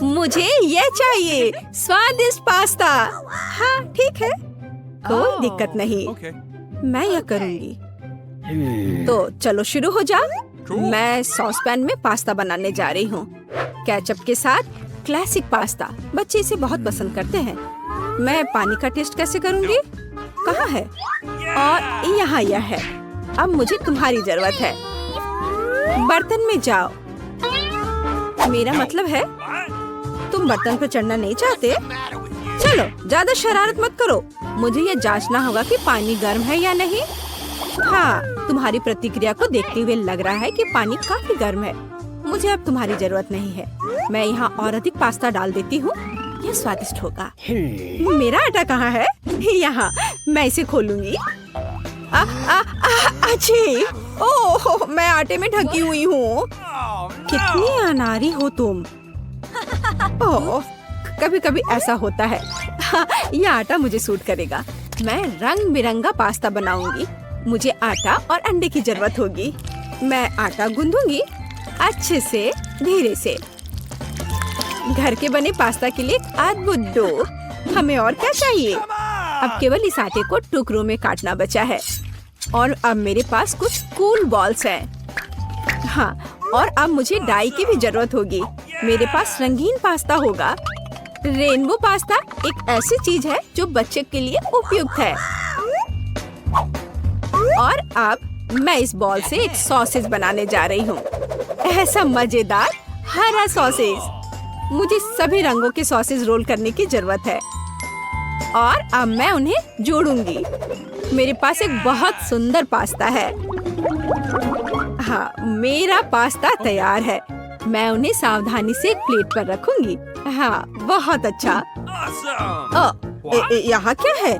मुझे ये चाहिए, स्वादिष्ट पास्ता। हाँ ठीक है, कोई दिक्कत नहीं, मैं यह करूँगी। तो चलो शुरू हो जाओ। मैं सॉस पैन में पास्ता बनाने जा रही हूँ, केचप के साथ क्लासिक पास्ता। बच्चे इसे बहुत पसंद करते हैं। मैं पानी का टेस्ट कैसे करूँगी? कहाँ है? और यहाँ यह है। अब मुझे तुम्हारी जरूरत है। बर्तन में जाओ। मेरा मतलब है तुम बर्तन पर चढ़ना नहीं चाहते? चलो ज्यादा शरारत मत करो। मुझे ये जांचना होगा कि पानी गर्म है या नहीं। हाँ, तुम्हारी प्रतिक्रिया को देखते हुए लग रहा है कि पानी काफी गर्म है। मुझे अब तुम्हारी जरूरत नहीं है। मैं यहाँ और अधिक पास्ता डाल देती हूँ, यह स्वादिष्ट होगा। मेरा आटा कहाँ है? यहाँ, मैं इसे खोलूंगी। अच्छी, ओह, मैं आटे में ढकी हुई हूँ। कितनी अनाड़ी हो तुम। ओह, कभी कभी ऐसा होता है। यह आटा मुझे सूट करेगा। मैं रंग बिरंगा पास्ता बनाऊंगी। मुझे आटा और अंडे की जरूरत होगी। मैं आटा गूंदूंगी अच्छे से, धीरे से। घर के बने पास्ता के लिए अद्भुत डो। हमें और क्या चाहिए? अब केवल इस आटे को टुकड़ों में काटना बचा है। और अब मेरे पास कुछ कूल बॉल्स हैं। हाँ, और अब मुझे डाई की भी जरूरत होगी। मेरे पास रंगीन पास्ता होगा। रेनबो पास्ता एक ऐसी चीज है जो बच्चे के लिए उपयुक्त है। और अब मैं इस बॉल से एक सॉसेज बनाने जा रही हूँ। ऐसा मजेदार हरा सॉसेज। मुझे सभी रंगों के सॉसेज रोल करने की जरूरत है। और अब मैं उन्हें जोड़ूंगी। मेरे पास एक बहुत सुंदर पास्ता है। हाँ, मेरा पास्ता तैयार है। मैं उन्हें सावधानी से एक प्लेट पर रखूंगी। हाँ, बहुत अच्छा। यहाँ क्या है?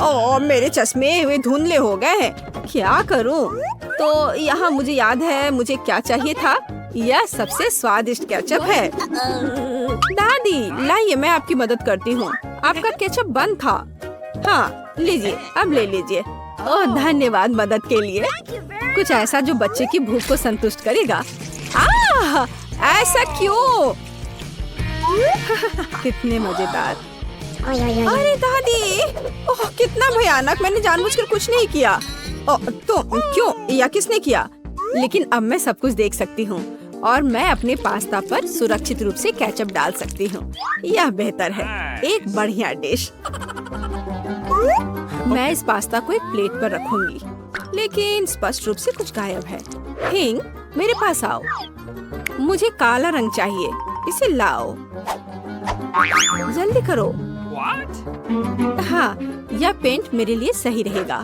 ओह, मेरे चश्मे वे धुंधले हो गए हैं। क्या करूं? तो यहाँ मुझे याद है मुझे क्या चाहिए था। यह सबसे स्वादिष्ट केचप है। दादी लाइए, मैं आपकी मदद करती हूँ। आपका केचप बंद था। हाँ, लीजिए, अब ले लीजिए। ओह, धन्यवाद मदद के लिए। कुछ ऐसा जो बच्चे की भूख को संतुष्ट करेगा। ऐसा क्यों? कितने मजेदार। अरे दादी, ओह कितना भयानक। मैंने जानबूझकर कुछ नहीं किया। तो क्यों या किसने किया? लेकिन अब मैं सब कुछ देख सकती हूँ और मैं अपने पास्ता पर सुरक्षित रूप से केचप डाल सकती हूँ। यह बेहतर है, एक बढ़िया डिश। मैं इस पास्ता को एक प्लेट पर रखूंगी, लेकिन स्पष्ट रूप से कुछ गायब है। हिंग, मेरे पास आओ। मुझे काला रंग चाहिए, इसे लाओ। जल्दी करो। हाँ, यह पेंट मेरे लिए सही रहेगा।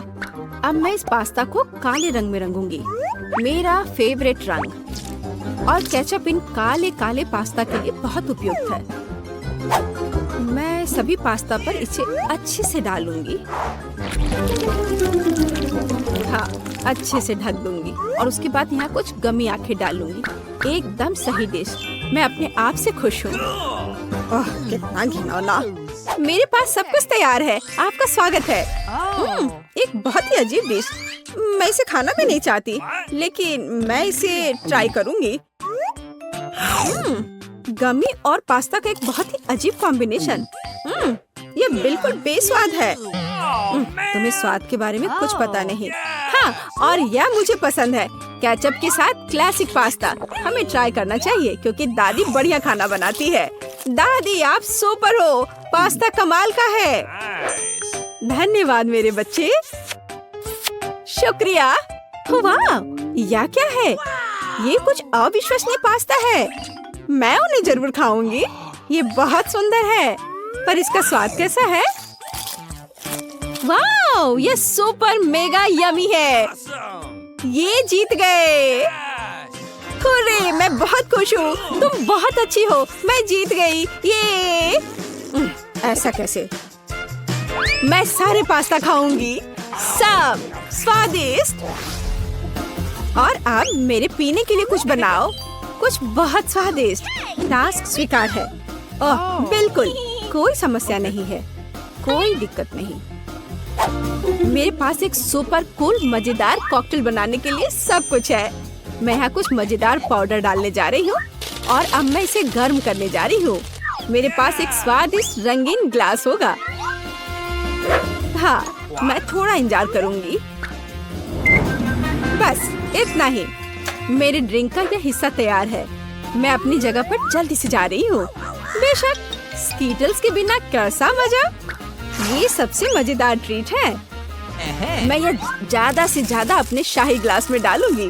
अब मैं इस पास्ता को काले रंग में रंगूंगी, मेरा फेवरेट रंग। और केचप इन काले काले पास्ता के लिए बहुत उपयुक्त है। मैं सभी पास्ता पर इसे अच्छे से डालूंगी। हाँ, अच्छे से ढक दूंगी और उसके बाद यहाँ कुछ गमी आंखें डालूंगी। एकदम सही डिश। मैं अपने आप से खुश हूँ। ओह, कितना घिनौना। मेरे पास सब कुछ तैयार है। आपका स्वागत है। एक बहुत ही अजीब डिश। मैं इसे खाना भी नहीं चाहती, लेकिन मैं इसे ट्राई करूंगी। गमी और पास्ता का एक बहुत ही अजीब कॉम्बिनेशन। ये बिल्कुल बेस्वाद है। तुम्हें स्वाद के बारे में कुछ पता नहीं। हाँ, और यह मुझे पसंद है। केचप के साथ क्लासिक पास्ता हमें ट्राई करना चाहिए, क्योंकि दादी बढ़िया खाना बनाती है। दादी, आप सुपर हो। पास्ता कमाल का है। धन्यवाद मेरे बच्चे। शुक्रिया। वाह, यह क्या है? ये कुछ अविश्वसनीय पास्ता है। मैं उन्हें जरूर खाऊंगी। ये बहुत सुंदर है, पर इसका स्वाद कैसा है? वाह, ये सुपर मेगा यमी है। ये जीत गए। हुर्रे, मैं बहुत खुश हूँ। तुम बहुत अच्छी हो। मैं जीत गई। ये ऐसा कैसे? मैं सारे पास्ता खाऊंगी, सब स्वादिष्ट। और अब मेरे पीने के लिए कुछ बनाओ, कुछ बहुत स्वादिष्ट। टास्क स्वीकार है। ओह, बिल्कुल कोई समस्या नहीं है, कोई दिक्कत नहीं। मेरे पास एक सुपर कूल मजेदार कॉकटेल बनाने के लिए सब कुछ है। मैं यहाँ कुछ मजेदार पाउडर डालने जा रही हूँ। और अब मैं इसे गर्म करने जा रही हूँ। मेरे पास एक स्वादिष्ट रंगीन ग्लास होगा। हाँ, मैं थोड़ा इंतजार करूंगी। बस इतना ही। मेरे ड्रिंक का यह हिस्सा तैयार है। मैं अपनी जगह पर जल्दी से जा रही हूँ। बेशक स्कीटल्स के बिना कैसा मजा। ये सबसे मजेदार ट्रीट है। मैं यह ज्यादा से ज्यादा अपने शाही ग्लास में डालूंगी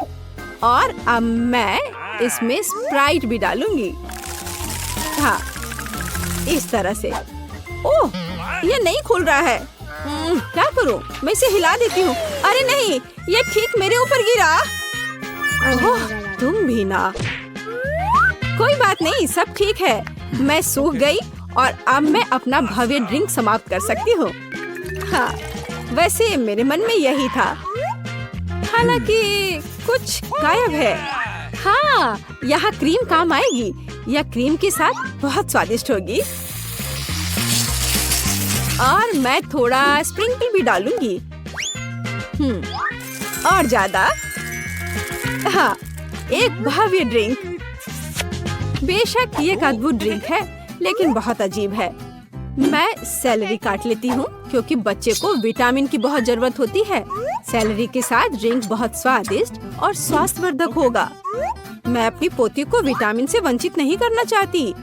और अब मैं इसमें स्प्राइट भी डालूंगी। हाँ, इस तरह से। ओह, ये नहीं खुल रहा है। क्या करूं? मैं इसे हिला देती हूँ। अरे नहीं, ये ठीक मेरे ऊपर गिरा। ओह, तुम भी ना। कोई बात नहीं, सब ठीक है। मैं सूख गई और अब मैं अपना भव्य ड्रिंक समाप्त कर सकती हूँ। हाँ, वैसे मेरे मन में यही था। हालांकि कुछ गायब है। हाँ, यहाँ क्रीम काम आएगी। यह क्रीम के साथ बहुत स्वादिष्ट होगी। और मैं थोड़ा स्प्रिंकल भी डालूंगी। और ज्यादा। हाँ, एक भव्य ड्रिंक। बेशक ये एक अद्भुत ड्रिंक है, लेकिन बहुत अजीब है। मैं सेलरी काट लेती हूँ क्योंकि बच्चे को विटामिन की बहुत जरूरत होती है। सेलरी के साथ ड्रिंक बहुत स्वादिष्ट और स्वास्थ्यवर्धक होगा। मैं अपनी पोती को विटामिन से वंचित नहीं करना चाहती,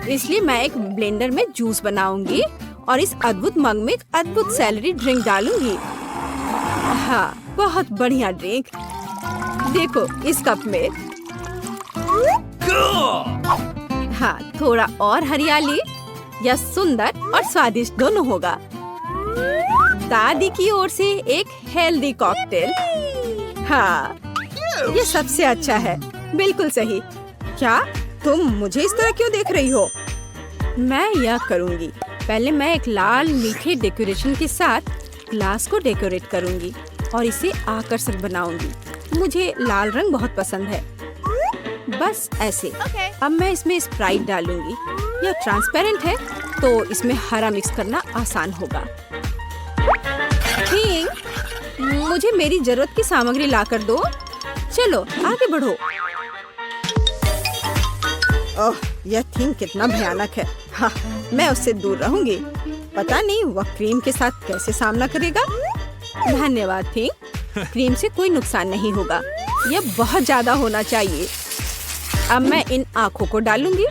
इसलिए मैं एक ब्लेंडर में जूस बनाऊंगी और इस अद्भुत मग में एक अद्भुत सेलरी ड्रिंक डालूंगी। हाँ, बहुत बढ़िया ड्रिंक। देखो इस कप में। हाँ, थोड़ा और हरियाली। यह सुंदर और स्वादिष्ट दोनों होगा। दादी की ओर से एक हेल्दी कॉकटेल। हाँ, ये सबसे अच्छा है। बिल्कुल सही। क्या तुम मुझे इस तरह क्यों देख रही हो? मैं यह करूँगी। पहले मैं एक लाल मीठे डेकोरेशन के साथ ग्लास को डेकोरेट करूँगी और इसे आकर्षक बनाऊंगी। मुझे लाल रंग बहुत पसंद है। बस ऐसे। अब मैं इसमें स्प्राइट डालूंगी। यह ट्रांसपेरेंट है तो इसमें हरा मिक्स करना आसान होगा। ठीक, मुझे मेरी जरूरत की सामग्री लाकर दो। चलो आगे बढ़ो। ओह, यह थीम कितना भयानक है। हाँ, मैं उससे दूर रहूंगी। पता नहीं वह क्रीम के साथ कैसे सामना करेगा। धन्यवाद थीम। क्रीम से कोई नुकसान नहीं होगा। यह बहुत ज्यादा होना चाहिए। अब मैं इन आँखों को डालूंगी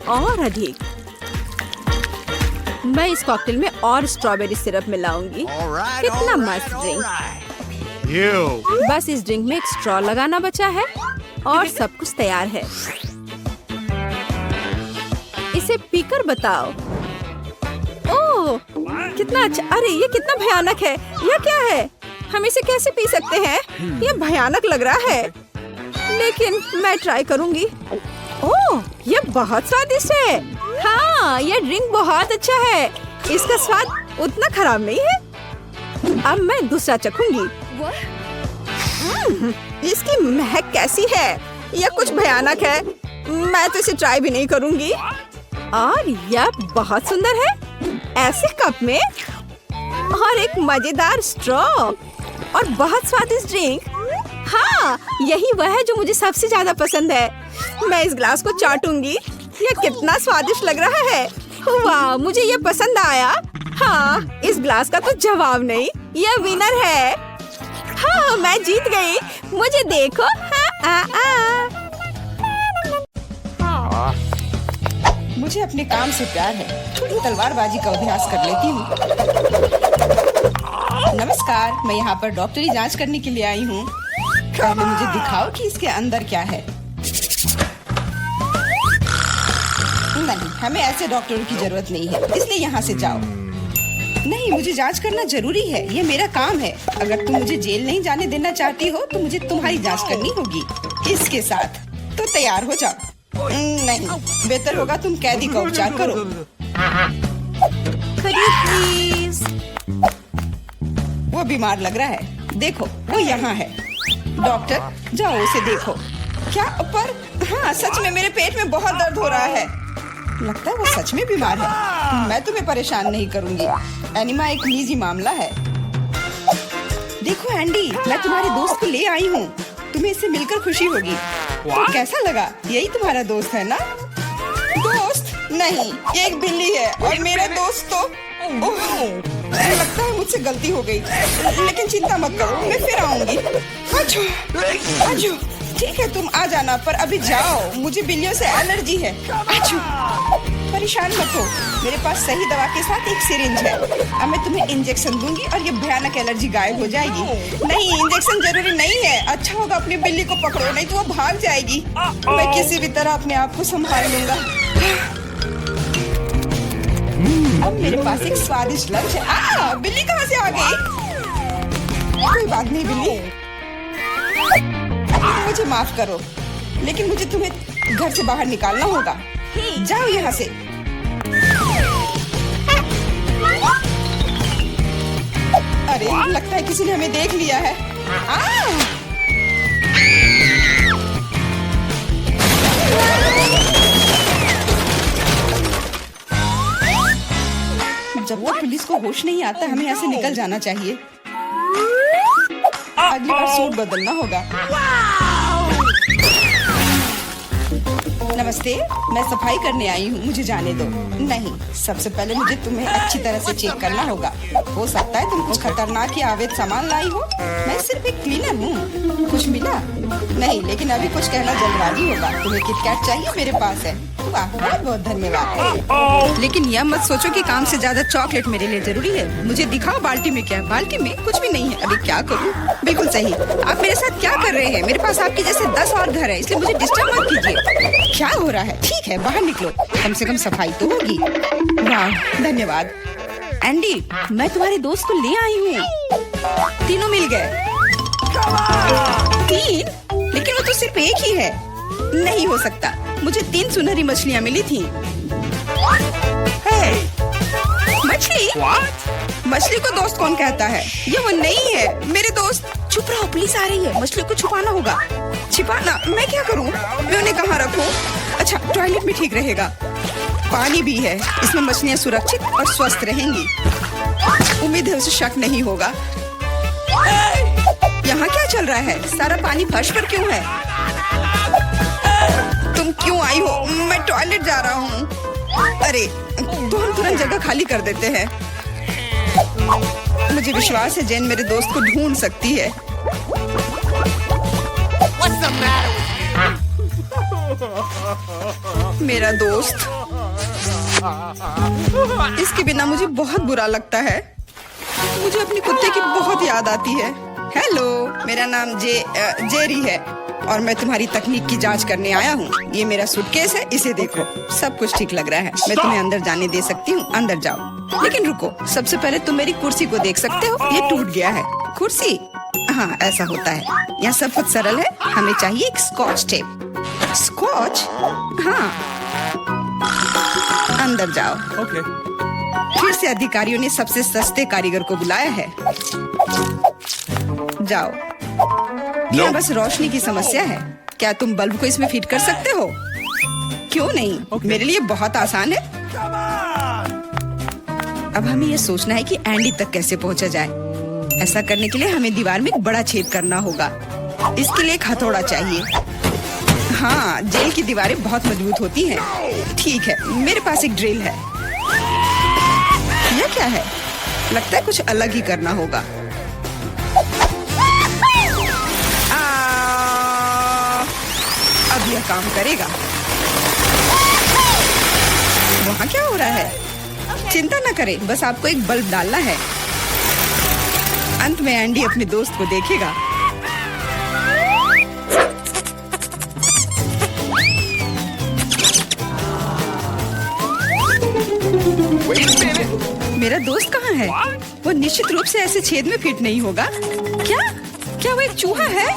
और अधिक। मैं इस कॉकटेल में और स्ट्रॉबेरी सिरप मिलाऊंगी। कितना मस्त ड्रिंक। बस इस ड्रिंक में एक स्ट्रॉ लगाना बचा है और सब कुछ तैयार है। इसे पीकर बताओ। ओह, कितना अच्छा। अरे ये कितना भयानक है। यह क्या है? हम इसे कैसे पी सकते हैं? यह भयानक लग रहा है, लेकिन मैं ट्राई करूंगी। ओह, यह बहुत स्वादिष्ट है। हाँ, यह ड्रिंक बहुत अच्छा है। इसका स्वाद उतना खराब नहीं है। अब मैं दूसरा चखूंगी। इसकी महक कैसी है? यह कुछ भयानक है। मैं तो इसे ट्राई भी नहीं करूंगी। और यह बहुत सुंदर है। ऐसे कप में और एक मजेदार स्ट्रॉ और बहुत स्वादिष्ट ड्रिंक। हाँ, यही वह है जो मुझे सबसे ज्यादा पसंद है। मैं इस ग्लास को चाटूंगी। यह कितना स्वादिष्ट लग रहा है। वाह, मुझे यह पसंद आया। हाँ, इस ग्लास का तो जवाब नहीं। यह विनर है। हाँ, मैं जीत गई। मुझे देखो। मुझे अपने काम से प्यार है। थोड़ी तलवारबाजी का अभ्यास कर लेती हूँ। नमस्कार, मैं यहाँ पर डॉक्टरी जांच करने के लिए आई हूँ। पहले मुझे दिखाओ कि इसके अंदर क्या है। नहीं, हमें ऐसे डॉक्टरों की जरूरत नहीं है, इसलिए यहाँ से जाओ। नहीं, मुझे जांच करना जरूरी है। ये मेरा काम है। अगर तुम मुझे जेल नहीं जाने देना चाहती हो तो मुझे तुम्हारी जांच करनी होगी। इसके साथ तो तैयार हो जाओ। नहीं, बेहतर होगा तुम कैदी का उपचार करो। प्लीज। वो बीमार लग रहा है। देखो, वो यहाँ है। डॉक्टर, जाओ उसे देखो। क्या? पर हाँ, सच में मेरे पेट में बहुत दर्द हो रहा है। लगता है वो सच में बीमार है। मैं तुम्हें परेशान नहीं करूंगी। एनिमा एक निजी मामला है। देखो एंडी, मैं तुम्हारे दोस्त को ले आई हूँ। तुम्हें इससे मिलकर खुशी होगी। तो कैसा लगा? यही तुम्हारा दोस्त है ना? दोस्त नहीं, ये एक बिल्ली है और मेरा दोस्त तो मुझे लगता है मुझसे गलती हो गई, लेकिन चिंता मत करो, मैं फिर आऊंगी। आजो, आजो। ठीक है, तुम आ जाना, पर अभी जाओ, मुझे बिल्लियों से एलर्जी है। आजो। परेशान मत हो, मेरे पास सही दवा के साथ एक सिरिंज है। अब मैं तुम्हें इंजेक्शन दूंगी और ये भयानक एलर्जी गायब हो जाएगी। नहीं, इंजेक्शन जरूरी नहीं है। अच्छा होगा अपनी बिल्ली को पकड़ो, नहीं तो वो भाग जाएगी। मैं किसी भी तरह अपने आप को संभाल लूंगा। अब मेरे पास एक स्वादिष्ट लंच है। बिल्ली कहाँ से आ गई? कोई बात नहीं बिल्ली, मुझे माफ करो, लेकिन मुझे तुम्हें घर से बाहर निकालना होगा। जाओ यहाँ से। अरे लगता है किसी ने हमें देख लिया है। जब तक पुलिस को होश नहीं आता, हमें यहाँ से निकल जाना चाहिए। अगली बार सूट बदलना होगा। नमस्ते, मैं सफाई करने आई हूँ, मुझे जाने दो। नहीं, सबसे पहले मुझे तुम्हें अच्छी तरह से चेक करना होगा। हो सकता है तुम कुछ खतरनाक या अवैध सामान लाई हो। मैं सिर्फ एक क्लीनर हूँ। कुछ मिला? नहीं, लेकिन अभी कुछ कहना जल्दबाजी होगा। तुम्हें किटकैट चाहिए? मेरे पास है। वाह, बहुत बहुत धन्यवाद। लेकिन यह मत सोचो कि काम से ज्यादा चॉकलेट मेरे लिए जरूरी है। मुझे दिखाओ बाल्टी में क्या है। बाल्टी में कुछ भी नहीं है। अभी क्या करूँ? बिल्कुल सही। आप मेरे साथ क्या कर रहे हैं? मेरे पास आपके जैसे 10 और घर है, इसलिए मुझे डिस्टर्ब मत कीजिए। क्या हो रहा है? ठीक है, बाहर निकलो, कम से कम सफाई तो होगी। वाह, धन्यवाद। एंडी, मैं तुम्हारे दोस्त को ले आई हूँ। तीनों मिल गए। 3? लेकिन वो तो सिर्फ एक ही है। नहीं हो सकता, मुझे 3 सुनहरी मछलियाँ मिली थी। मछली? मछली को दोस्त कौन कहता है? ये वो नहीं है मेरे दोस्त। चुप रहो, पुलिस आ रही है। मछली को छुपाना होगा। छिपाना? मैं क्या करूं? मैं उन्हें कहाँ रखूं? अच्छा, टॉयलेट में ठीक रहेगा। पानी भी है, इसमें मछलियाँ सुरक्षित और स्वस्थ रहेंगी। उम्मीद है उसे शक नहीं होगा। यहाँ क्या चल रहा है? सारा पानी फर्श पर क्यों है? तुम क्यों आई हो? मैं टॉयलेट जा रहा हूँ। अरे, तो हम तुरंत जगह खाली कर देते हैं। मुझे विश्वास है जेन मेरे दोस्त को ढूंढ सकती है। मेरा दोस्त, इसके बिना मुझे बहुत बुरा लगता है। मुझे अपने कुत्ते की बहुत याद आती है। हेलो, मेरा नाम जेरी है और मैं तुम्हारी तकनीक की जांच करने आया हूँ। ये मेरा सूटकेस है, इसे देखो, सब कुछ ठीक लग रहा है। मैं तुम्हें अंदर जाने दे सकती हूँ, अंदर जाओ। लेकिन रुको, सबसे पहले तुम मेरी कुर्सी को देख सकते हो, ये टूट गया है। कुर्सी? हाँ, ऐसा होता है। यहाँ सब कुछ सरल है, हमें चाहिए एक स्कॉच टेप। स्कॉच? हाँ, अंदर जाओ। फिर से अधिकारियों ने सबसे सस्ते कारीगर को बुलाया है। जाओ। यहाँ बस रोशनी की समस्या है। क्या तुम बल्ब को इसमें फिट कर सकते हो? क्यों नहीं? मेरे लिए बहुत आसान है। अब हमें ये सोचना है कि एंडी तक कैसे पहुंचा जाए। ऐसा करने के लिए हमें दीवार में एक बड़ा छेद करना होगा। इसके लिए एक हथौड़ा चाहिए। हाँ, जेल की दीवारें बहुत मजबूत होती हैं। ठीक है, मेरे पास एक ड्रिल है। यह क्या है? लगता है कुछ अलग ही करना होगा। अब यह काम करेगा। वहाँ क्या हो रहा है? चिंता न करें, बस आपको एक बल्ब डालना है। अंत में एंडी अपने दोस्त को देखेगा। मेरा दोस्त कहाँ है? वो निश्चित रूप से ऐसे छेद में फिट नहीं होगा। क्या? क्या वो एक चूहा है?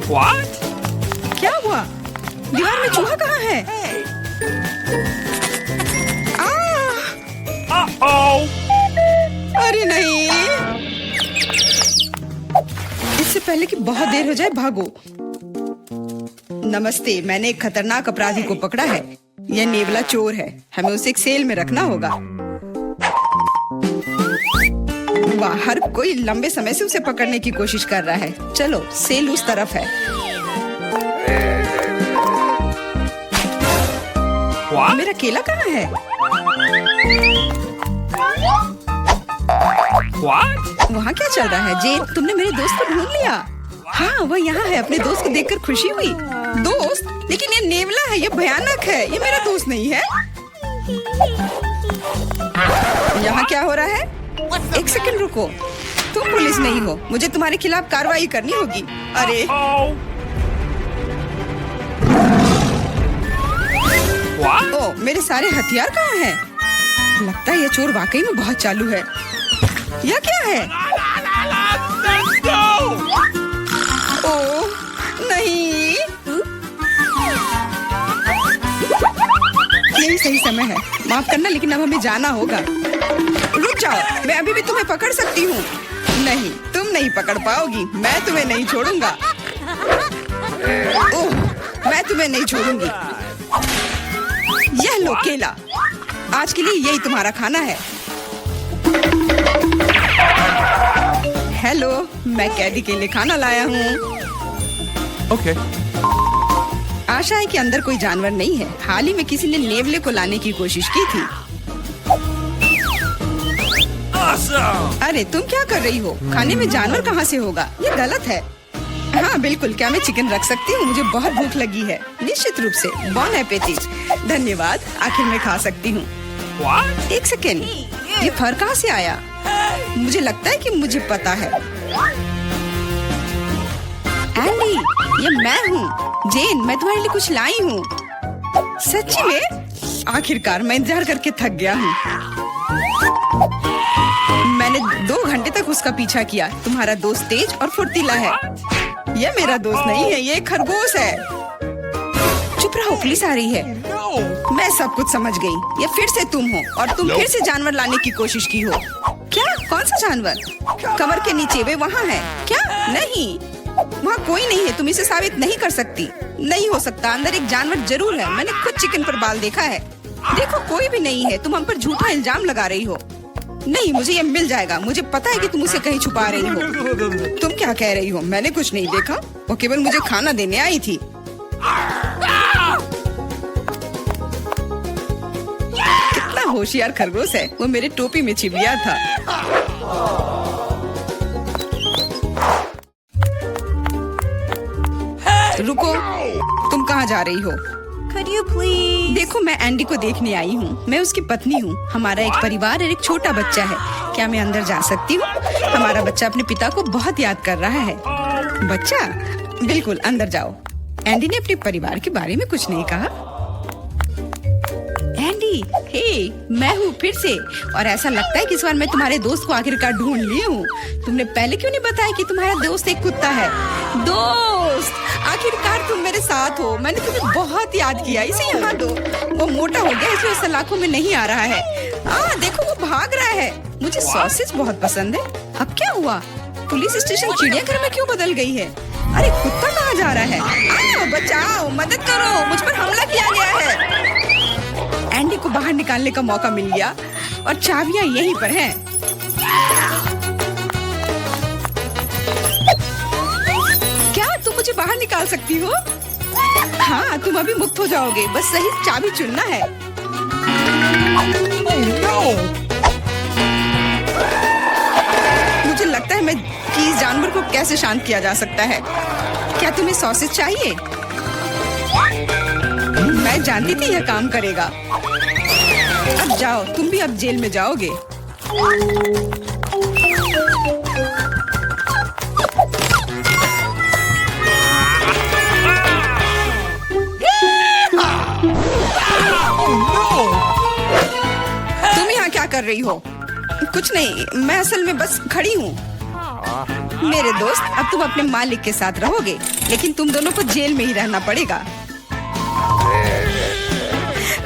What? क्या हुआ? दीवार में चूहा कहाँ है? अरे नहीं! इससे पहले कि बहुत देर हो जाए, भागो। नमस्ते, मैंने एक खतरनाक अपराधी को पकड़ा है। यह नेवला चोर है। हमें उसे एक सेल में रखना होगा। बाहर कोई लंबे समय से उसे पकड़ने की कोशिश कर रहा है। चलो, सेल उस तरफ है। मेरा केला कहाँ है? वहाँ क्या चल रहा है? जेन, तुमने मेरे दोस्त को ढूंढ लिया? हाँ, वह यहाँ है। अपने दोस्त को देखकर खुशी हुई। दोस्त? लेकिन ये नेवला है, ये भयानक है, ये मेरा दोस्त नहीं है। यहाँ क्या हो रहा है? एक सेकंड रुको, तुम पुलिस नहीं हो, मुझे तुम्हारे खिलाफ कार्रवाई करनी होगी। अरे ओ, मेरे सारे हथियार कहाँ हैं? लगता है ये चोर वाकई में बहुत चालू है। यह क्या है? ओह नहीं, यही सही समय है। माफ करना, लेकिन अब हमें जाना होगा। रुक जाओ, मैं अभी भी तुम्हें पकड़ सकती हूँ। नहीं, तुम नहीं पकड़ पाओगी, मैं तुम्हें नहीं छोड़ूंगा। ओह, मैं तुम्हें नहीं छोड़ूंगी। यह लो केला, आज के लिए यही तुम्हारा खाना है। हेलो, मैं कैदी के लिए खाना लाया हूँ। Okay. आशा है कि अंदर कोई जानवर नहीं है। हाल ही में किसी ने नेवले को लाने की कोशिश की थी। Awesome. अरे तुम क्या कर रही हो? खाने में जानवर कहाँ से होगा? ये गलत है। हाँ बिल्कुल, क्या मैं चिकन रख सकती हूँ? मुझे बहुत भूख लगी है। निश्चित रूप से। बॉन एपेटिट। धन्यवाद, आखिर मैं खा सकती हूँ। What? एक सेकेंड, ये फर कहाँ से आया? मुझे लगता है कि मुझे पता है। एंडी, ये मैं हूँ। जेन, मैं तुम्हारे लिए कुछ लाई हूँ। सच्ची में? आखिरकार, मैं इंतजार करके थक गया हूँ। मैंने 2 घंटे तक उसका पीछा किया। तुम्हारा दोस्त तेज और फुर्तीला है। यह मेरा दोस्त नहीं है, ये एक खरगोश है। चुप रहो, पुलिस आ रही है। मैं सब कुछ समझ गई। ये फिर से तुम हो और तुम फिर से जानवर लाने की कोशिश की हो। क्या? कौन सा जानवर? कमर के नीचे, वे वहाँ है। क्या? नहीं, वहाँ कोई नहीं है। तुम इसे साबित नहीं कर सकती। नहीं हो सकता, अंदर एक जानवर जरूर है। मैंने खुद चिकन पर बाल देखा है। देखो, कोई भी नहीं है। तुम हम पर झूठा इल्जाम लगा रही हो। नहीं, मुझे ये मिल जाएगा। मुझे पता है कि तुम उसे कहीं छुपा रही हो। तुम क्या कह रही हो? मैंने कुछ नहीं देखा। वो केवल मुझे खाना देने आई थी। कितना होशियार खरगोश है। वो मेरे टोपी में छिप गया था। रुको, तुम कहाँ जा रही हो? Could you please? देखो, मैं एंडी को देखने आई हूँ। मैं उसकी पत्नी हूँ। हमारा एक परिवार और एक छोटा बच्चा है। क्या मैं अंदर जा सकती हूँ? हमारा बच्चा अपने पिता को बहुत याद कर रहा है। बच्चा? बिल्कुल, अंदर जाओ। एंडी ने अपने परिवार के बारे में कुछ नहीं कहा। एंडी, हे, मैं हूँ फिर से। और ऐसा लगता है कि इस बार मैं तुम्हारे दोस्त को आखिरकार ढूंढ ली हूँ। तुमने पहले क्यों नहीं बताया कि तुम्हारा दोस्त एक कुत्ता है? दोस्त, आखिरकार तुम मेरे साथ हो। मैंने तुम्हें बहुत याद किया। इसे यहाँ दो। वो मोटा हो गया, इसलिए सलाखों में नहीं आ रहा है। देखो, वो भाग रहा है। मुझे सॉसेज बहुत पसंद है। अब क्या हुआ? पुलिस स्टेशन चिड़ियाघर में क्यों बदल गई है? अरे कुत्ता कहाँ जा रहा है? बचाओ, मदद करो, मुझ पर हमला किया गया है। एंडी को बाहर निकालने का मौका मिल गया और चाबियां यहीं पर हैं। क्या तुम मुझे बाहर निकाल सकती हो? हाँ, तुम अभी मुक्त हो जाओगे। बस सही चाबी चुनना है। मुझे लगता है कि इस जानवर को कैसे शांत किया जा सकता है। क्या तुम्हें सॉसेज चाहिए? मैं जानती थी यह काम करेगा। अब जाओ, तुम भी अब जेल में जाओगे। तुम यहाँ क्या कर रही हो? कुछ नहीं, मैं असल में बस खड़ी हूँ। मेरे दोस्त, अब तुम अपने मालिक के साथ रहोगे, लेकिन तुम दोनों को जेल में ही रहना पड़ेगा।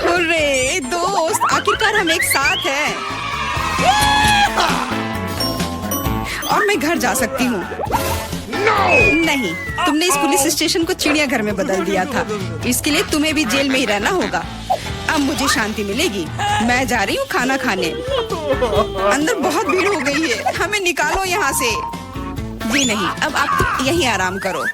हुर्रे दोस्त, आखिरकार हम एक साथ हैं। और मैं घर जा सकती हूँ। नहीं, तुमने इस पुलिस स्टेशन को चिड़ियाघर में बदल दिया था। इसके लिए तुम्हें भी जेल में ही रहना होगा। अब मुझे शांति मिलेगी। मैं जा रही हूँ खाना खाने। अंदर बहुत भीड़ हो गई है, हमें निकालो यहाँ से। जी नहीं, अब आप यहीं आराम करो।